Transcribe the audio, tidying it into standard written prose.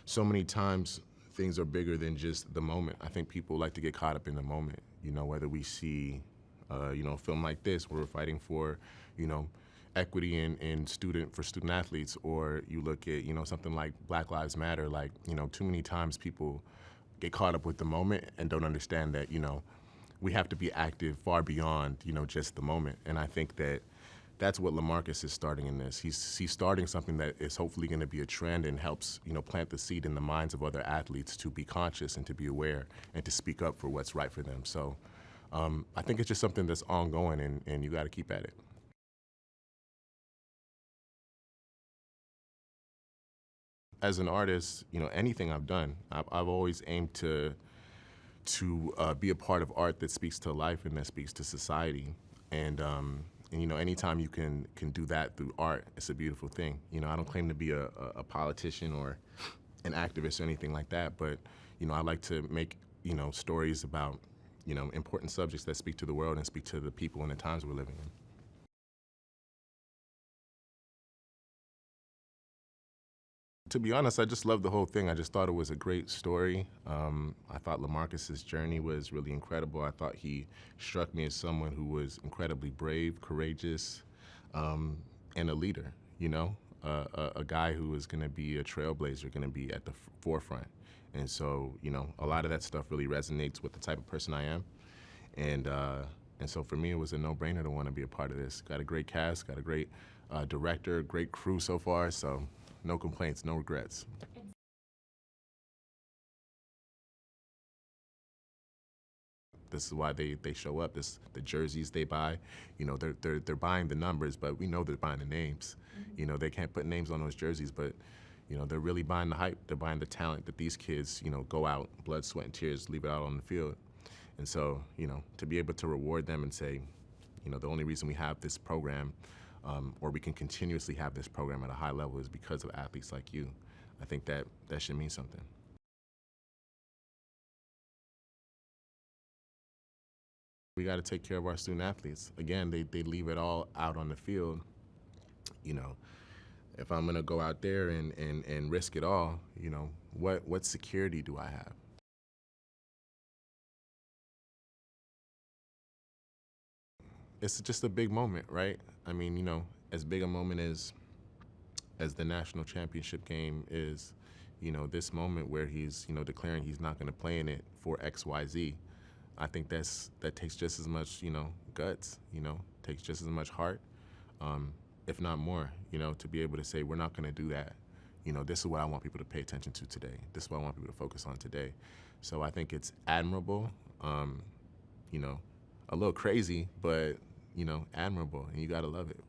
so many times things are bigger than just the moment. I think people like to get caught up in the moment, whether we see, a film like this where we're fighting for, equity in for student athletes, or you look at, something like Black Lives Matter, like, too many times people get caught up with the moment and don't understand that, we have to be active far beyond, just the moment. And I think that that's what LeMarcus is starting in this. He's starting something that is hopefully going to be a trend and helps, plant the seed in the minds of other athletes to be conscious and to be aware and to speak up for what's right for them. So I think it's just something that's ongoing, and you got to keep at it. As an artist, anything I've done, I've always aimed to be a part of art that speaks to life and that speaks to society. And anytime you can do that through art, it's a beautiful thing. I don't claim to be a politician or an activist or anything like that, but I like to make stories about important subjects that speak to the world and speak to the people and the times we're living in. To be honest, I just loved the whole thing. I just thought it was a great story. I thought LeMarcus's journey was really incredible. I thought he struck me as someone who was incredibly brave, courageous, and a leader. A guy who is going to be a trailblazer, going to be at the forefront. And so, a lot of that stuff really resonates with the type of person I am. And so for me, it was a no-brainer to want to be a part of this. Got a great cast, got a great director, great crew so far. So no complaints, no regrets. This is why they show up. The jerseys they buy, they're buying the numbers, but we know they're buying the names. They can't put names on those jerseys, but they're really buying the hype. They're buying the talent that these kids, go out, blood, sweat, and tears, leave it out on the field. And so, to be able to reward them and say, the only reason we have this program, or we can continuously have this program at a high level, is because of athletes like you. I think that should mean something. We got to take care of our student athletes. Again, they leave it all out on the field. If I'm gonna go out there and risk it all, what security do I have? It's just a big moment, right? I mean, as big a moment as the national championship game is, this moment where he's, declaring he's not going to play in it for X, Y, Z. I think that takes just as much, guts, takes just as much heart, if not more, to be able to say, we're not going to do that. This is what I want people to pay attention to today. This is what I want people to focus on today. So I think it's admirable, a little crazy, but, admirable, and you got to love it.